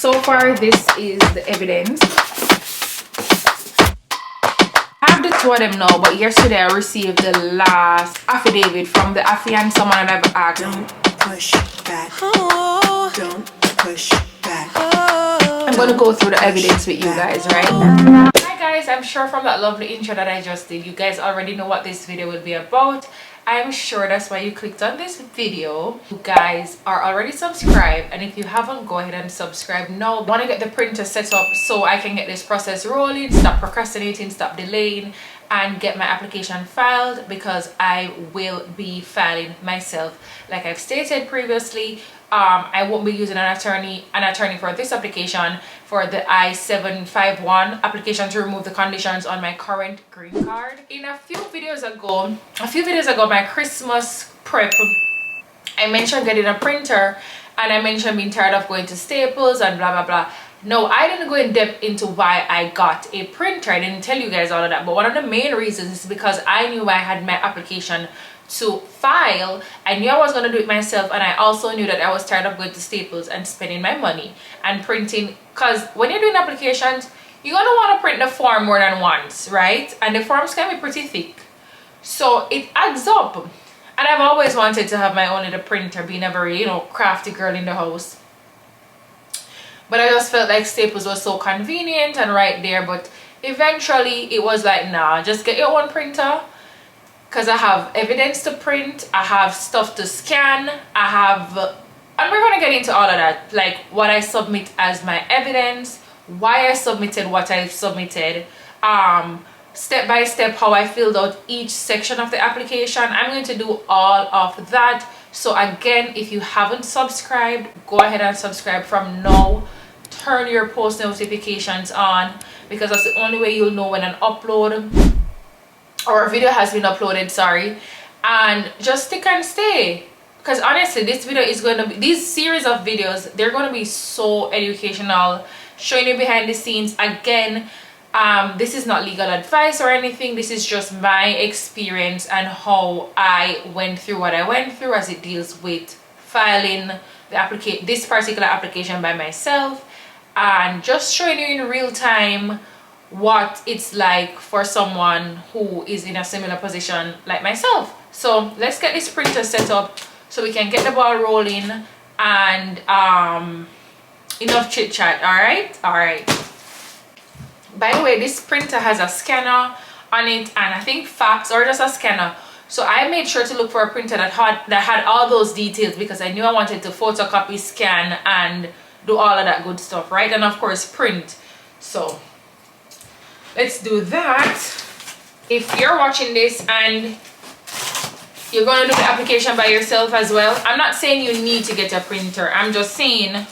So far, this is the evidence. I have the two of them now, but yesterday I received the last affidavit from the affiant, someone that I've asked. Don't push back. Oh. Don't push back. Oh. I'm going to go through the evidence with you guys, right? Hi guys, I'm sure from that lovely intro that I just did, you guys already know what this video will be about. I'm sure that's why you clicked on this video. You guys are already subscribed, and if you haven't, go ahead and subscribe now. I want to get the printer set up so I can get this process rolling, stop procrastinating, stop delaying, and get my application filed, because I will be filing myself. Like I've stated previously, I won't be using an attorney for this application, for the I-751 application to remove the conditions on my current green card. In a few videos ago, my Christmas prep, I mentioned getting a printer, and I mentioned being tired of going to Staples and blah blah blah. No, I didn't go in depth into why I got a printer. I didn't tell you guys all of that, but one of the main reasons is because I knew I had my application to file. I knew I was going to do it myself, and I also knew that I was tired of going to Staples and spending my money and printing, because when you're doing applications, you're going to want to print the form more than once, right? And the forms can be pretty thick, so it adds up. And I've always wanted to have my own little printer, being a very, crafty girl in the house. But I just felt like Staples was so convenient and right there. But eventually it was like, nah, just get your own printer, because I have evidence to print, I have stuff to scan, and we're going to get into all of that, like what I submit as my evidence, why I submitted what I submitted, step by step how I filled out each section of the application. I'm going to do all of that. So again, if you haven't subscribed, go ahead and subscribe from now. Turn your post notifications on, because that's the only way you'll know when an upload or a video has been uploaded, sorry. And just stick and stay, because honestly, this video is going to be, these series of videos, they're going to be so educational, showing you behind the scenes. Again, this is not legal advice or anything. This is just my experience and how I went through what I went through as it deals with filing this particular application by myself, and just showing you in real time what it's like for someone who is in a similar position like myself. So let's get this printer set up so we can get the ball rolling, and enough chit chat. All right. By the way, this printer has a scanner on it, and I think fax, or just a scanner. So I made sure to look for a printer that had all those details, because I knew I wanted to photocopy, scan, and do all of that good stuff, right? And of course print. So let's do that. If you're watching this and you're going to do the application by yourself as well, I'm not saying you need to get a printer. I'm just saying,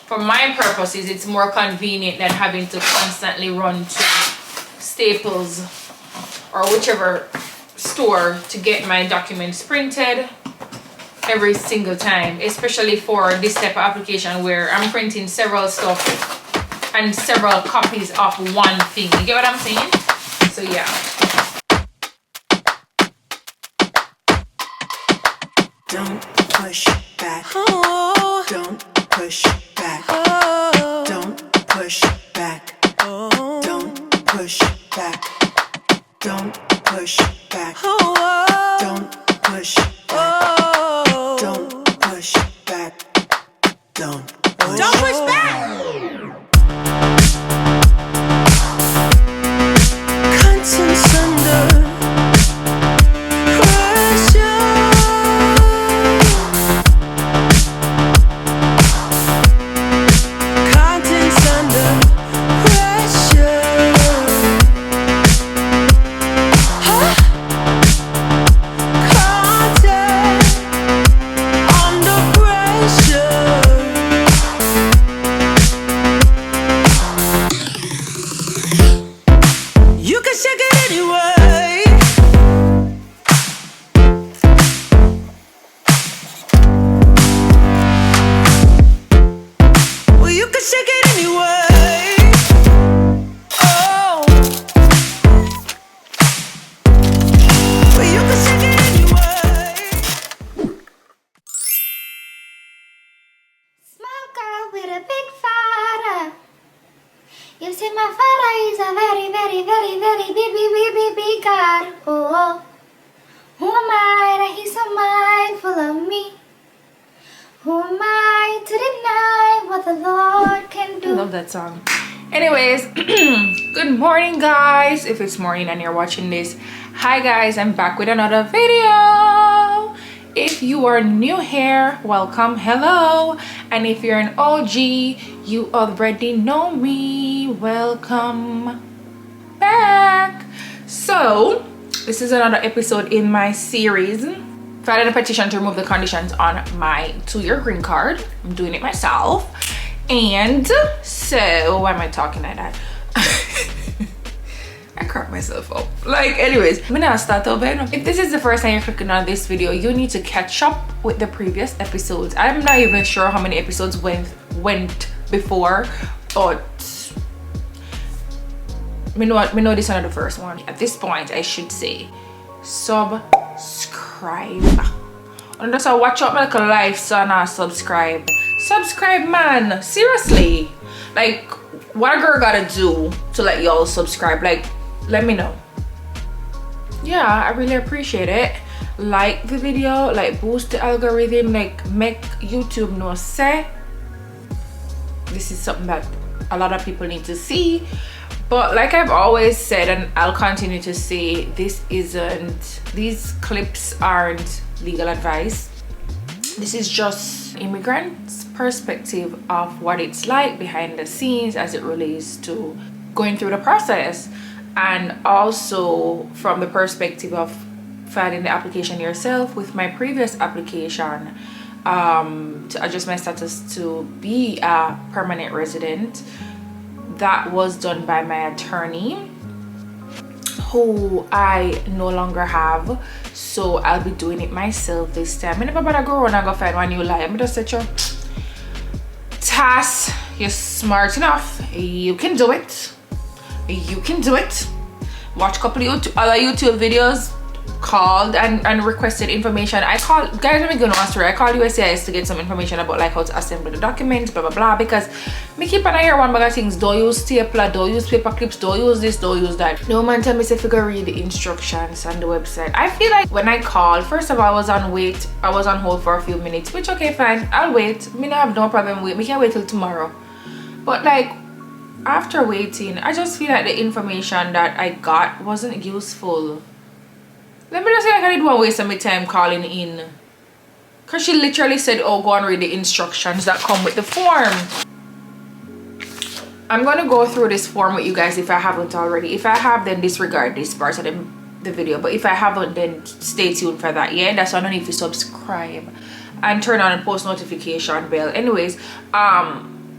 for my purposes, it's more convenient than having to constantly run to Staples or whichever store to get my documents printed every single time, especially for this type of application where I'm printing several stuff and several copies of one thing. You get what I'm saying? So yeah. Don't push back. Oh. Don't push back. Oh. Don't push back. Oh. Don't push back. Don't push back. Oh. Don't push back. Oh. Don't push back. Don't push back. Conscience under pressure. Conscience under pressure. Huh? Conscience under pressure. You can shake it anyway. Well, you can shake it anyway. Oh. Well, you can shake it anyway. Small girl with a big fire. see, my father is a very, very, very, very big God. Oh, who am I that he's so mindful of me? Who am I to deny what the Lord can do? I love that song. Anyways, good morning, guys. If it's morning and you're watching this, hi guys, I'm back with another video. If you are new here, welcome, hello. And if you're an OG, you already know me, welcome back. So this is another episode in my series, filing a petition to remove the conditions on my 2-year green card. I'm doing it myself. And so, why am I talking like that? I crack myself up. Like, anyways, I'm gonna start over. If this is the first time you're clicking on this video, you need to catch up with the previous episodes. I'm not even sure how many episodes went before, but me know this is not the first one. At this point, I should say subscribe. And just watch out my little life, so now subscribe. Subscribe, man. Seriously, like, what a girl gotta do to let y'all subscribe? Like, let me know. Yeah, I really appreciate it. Like the video, like, boost the algorithm, like, make YouTube know say this is something that a lot of people need to see. But like I've always said, and I'll continue to say, these clips aren't legal advice. This is just immigrants' perspective of what it's like behind the scenes as it relates to going through the process, and also from the perspective of filing the application yourself. With my previous application to adjust my status to be a permanent resident, that was done by my attorney, who I no longer have, so I'll be doing it myself this time. I never better go around and go find one new lie. I'm just set your task. You're smart enough, you can do it. You can do it. Watch a couple of other YouTube videos, called and requested information. I called, guys, let me go on story. I called USCIS to get some information about like how to assemble the documents, blah blah blah, because me keep on hear one bag of things. Don't use stapler, don't use paper clips, don't use this, don't use that. No man tell me if you go read the instructions on the website. I feel like when I called, first of all, I was on hold for a few minutes, which okay, fine, I'll wait. Me not have no problem with, me can wait till tomorrow. But like, after waiting, I just feel like the information that I got wasn't useful. Let me just say, like, I did one waste of my time calling in, because she literally said, oh, go and read the instructions that come with the form. I'm going to go through this form with you guys if I haven't already. If I have, then disregard this part of the video. But if I haven't, then stay tuned for that. Yeah, that's why I don't need to subscribe and turn on the post notification bell. Anyways,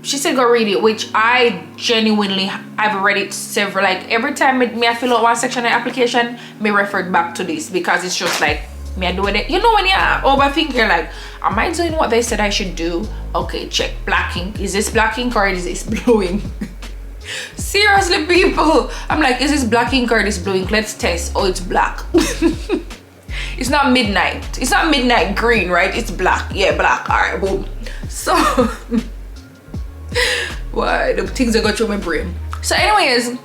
she said go read it, which I genuinely, I've read it several, like every time I fill out one section of the application, me referred back to this, because it's just like me I doing it. You know, when you're overthinking, you're like, am I doing what they said I should do? Okay, check black ink. Is this black ink or is this blue ink? Seriously, people, I'm like, is this black ink or this blue ink? Let's test. Oh, it's black. It's not midnight. It's not midnight green, right? It's black. Yeah, black. All right, boom. So why the things that go through my brain. So anyways,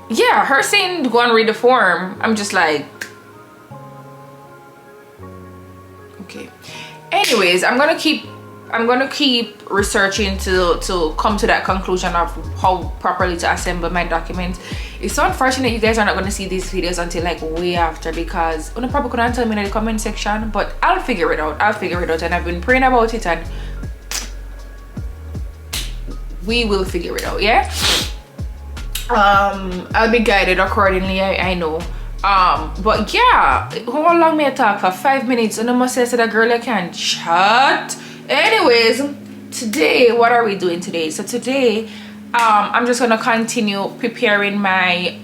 yeah, her saying to go and read the form, I'm just like, okay. Anyways, I'm gonna keep researching to come to that conclusion of how properly to assemble my documents. It's so unfortunate you guys are not going to see these videos until like way after, because you probably couldn't tell me in the comment section, but I'll figure it out. And I've been praying about it, and we will figure it out. Yeah, I'll be guided accordingly. I know. But yeah, how long may I talk for? 5 minutes? And I must say to that girl, I can't chat. Anyways, today, what are we doing today? So today, I'm just gonna continue preparing my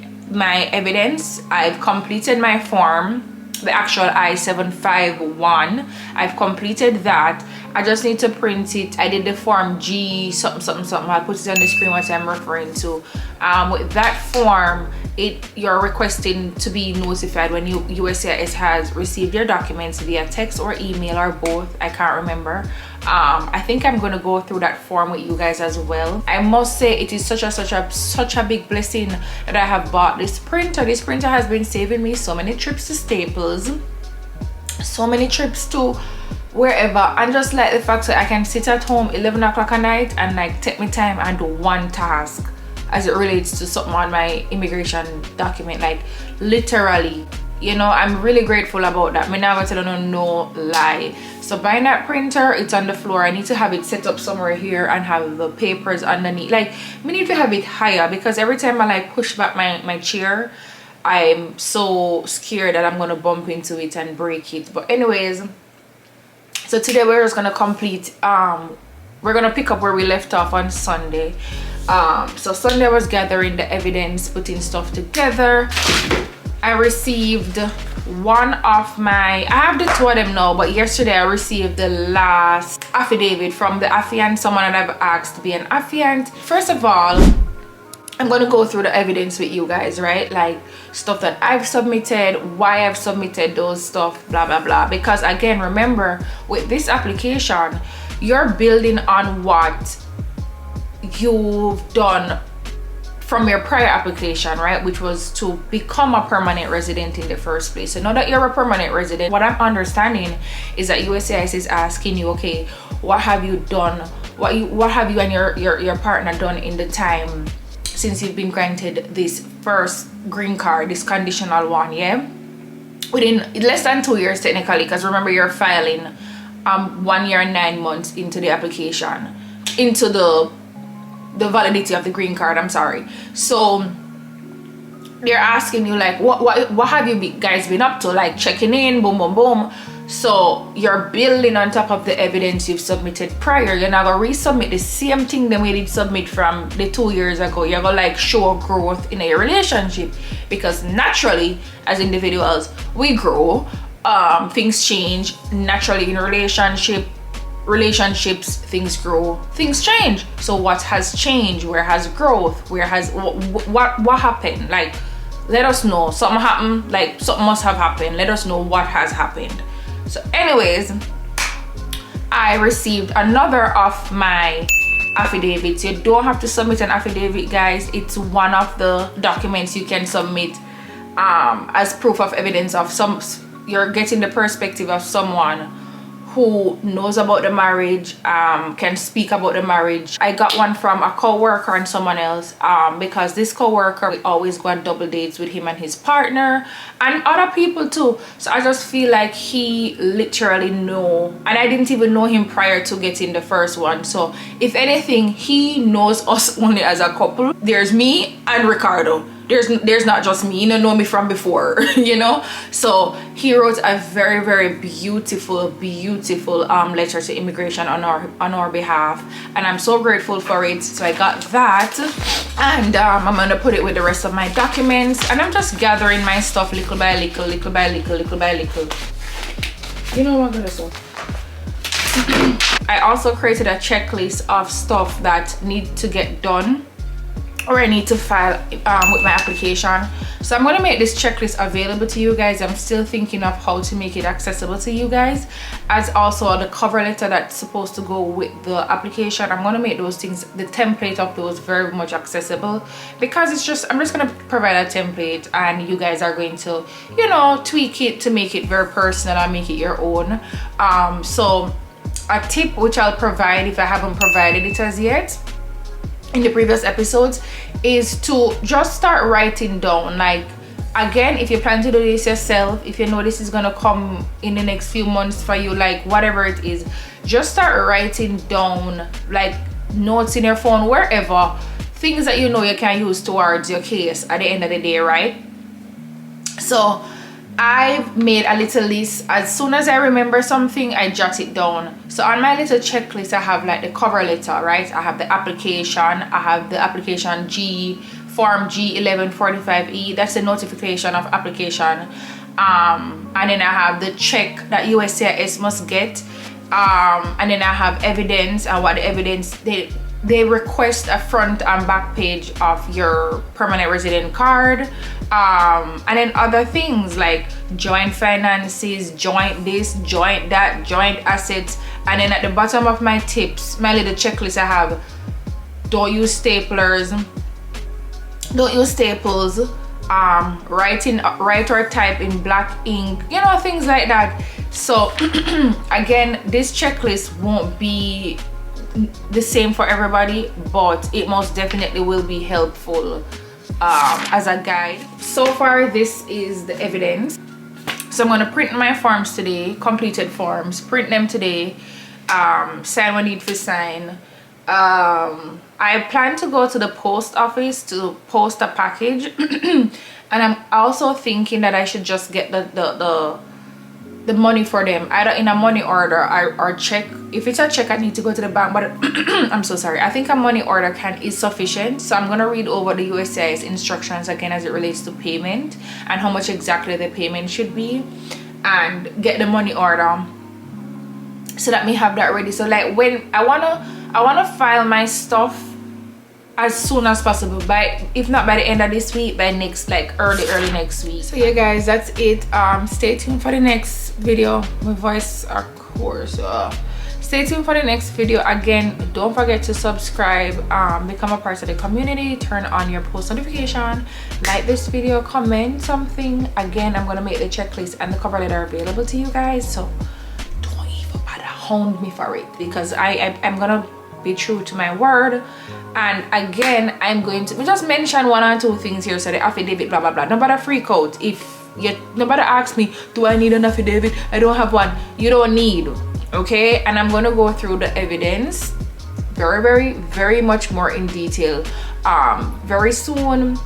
evidence. I've completed my form, the actual I-751. I've completed that. I just need to print it. I did the form G something. I'll put it on the screen what I'm referring to. With that form, you're requesting to be notified when USCIS has received your documents via text or email or both. I can't remember. I think I'm going to go through that form with you guys as well. I must say it is such a big blessing that I have bought this printer. This printer has been saving me so many trips to Staples, so many trips to wherever, and just like the fact that I can sit at home 11 o'clock at night and like take my time and do one task as it relates to something on my immigration document. Like literally, you know, I'm really grateful about that. Me never tell you no lie. So buying that printer, it's on the floor. I need to have it set up somewhere here and have the papers underneath. Like we need to have it higher, because every time I like push back my chair, I'm so scared that I'm gonna bump into it and break it. But anyways, so today we're just gonna complete, we're gonna pick up where we left off on Sunday. So Sunday I was gathering the evidence, putting stuff together. I received one of my, I have the two of them now, but yesterday I received the last affidavit from the affiant, someone that I've asked to be an affiant. First of all, I'm going to go through the evidence with you guys, right? Like stuff that I've submitted, why I've submitted those stuff, blah blah blah. Because again, remember, with this application, you're building on what you've done from your prior application, right? Which was to become a permanent resident in the first place. So now that you're a permanent resident, what I'm understanding is that USCIS is asking you, okay, what have you done? What have you and your partner done in the time since you've been granted this first green card, this conditional one, yeah? Within less than 2 years technically, because remember you're filing 1 year and 9 months into the application, into the validity of the green card, I'm sorry. So they're asking you like, what have you guys been up to? Like checking in, boom boom boom. So you're building on top of the evidence you've submitted prior. You're not gonna resubmit the same thing the way they submit from the 2 years ago. You're gonna like show growth in a relationship, because naturally as individuals we grow, things change naturally in relationships, things grow, things change. So what has changed? Where has growth? Where has what happened? Like let us know. Something happened, like something must have happened. Let us know what has happened. So anyways, I received another of my affidavits. You don't have to submit an affidavit, guys. It's one of the documents you can submit as proof of evidence of you're getting the perspective of someone who knows about the marriage, can speak about the marriage. I got one from a co-worker and someone else, because this co-worker always go on double dates with him and his partner and other people too. So I just feel like he literally know, and I didn't even know him prior to getting the first one. So if anything, he knows us only as a couple. There's me and Ricardo. There's not just me, you know me from before, you know. So he wrote a very beautiful letter to immigration on our behalf, and I'm so grateful for it. So I got that, and I'm gonna put it with the rest of my documents, and I'm just gathering my stuff little by little. You know what I'm gonna say. I also created a checklist of stuff that need to get done, or I need to file with my application. So I'm going to make this checklist available to you guys. I'm still thinking of how to make it accessible to you guys, as also the cover letter that's supposed to go with the application. I'm going to make those things, the template of those, very much accessible, because it's just, I'm just going to provide a template and you guys are going to, you know, tweak it to make it very personal and make it your own. So a tip which I'll provide, if I haven't provided it as yet in the previous episodes, is to just start writing down, like, again, if you plan to do this yourself, if you know this is gonna come in the next few months for you, like whatever it is, just start writing down, like notes in your phone, wherever, things that you know you can use towards your case at the end of the day, right? So I've made a little list. As soon as I remember something, I jot it down. So on my little checklist, I have like the cover letter, right? I have the application, I have the application form G1145E, that's the notification of application, and then I have the check that USCIS must get, and then I have evidence, and what the evidence, they request a front and back page of your permanent resident card, and then other things like joint finances, joint this, joint that, joint assets, And then at the bottom of my tips, my little checklist, I have: don't use staplers, don't use staples, write or type in black ink, you know, things like that. So again, this checklist won't be the same for everybody, but it most definitely will be helpful as a guide. So far, this is the evidence. So I'm going to print my forms today, completed forms, print them today, sign what I need to sign. I plan to go to the post office to post a package and I'm also thinking that I should just get the money for them, either in a money order or check. If it's a check, I need to go to the bank, but I'm so sorry, I think a money order is sufficient. So I'm gonna read over the USCIS instructions again as it relates to payment and how much exactly the payment should be, and get the money order so that me have that ready. So like when I wanna file my stuff as soon as possible, by if not by the end of this week, by next, like early next week. So yeah guys, that's it. Stay tuned for the next video. My voice are coarse, stay tuned for the next video. Again, don't forget to subscribe, become a part of the community, turn on your post notification, like this video, comment something. Again, I'm gonna make the checklist and the cover letter available to you guys, so don't even bother hound me for it, because I'm gonna be true to my word. And again, I'm going to just mention one or two things here. So the affidavit, blah blah blah. Nobody freak out if nobody asks me, do I need an affidavit? I don't have one. You don't need, okay? And I'm going to go through the evidence very much more in detail very soon.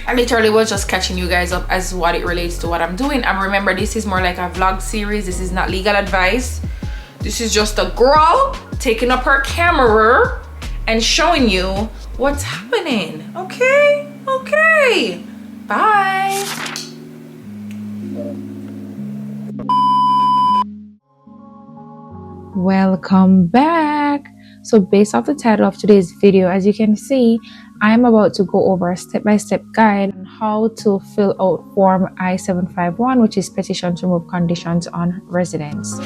I literally was just catching you guys up as what it relates to what I'm doing. And remember, this is more like a vlog series. This is not legal advice. This is just a girl taking up her camera and showing you what's happening. Okay, bye. Welcome back. So based off the title of today's video, as you can see, I'm about to go over a step-by-step guide on how to fill out form I-751, which is petition to remove conditions on residence.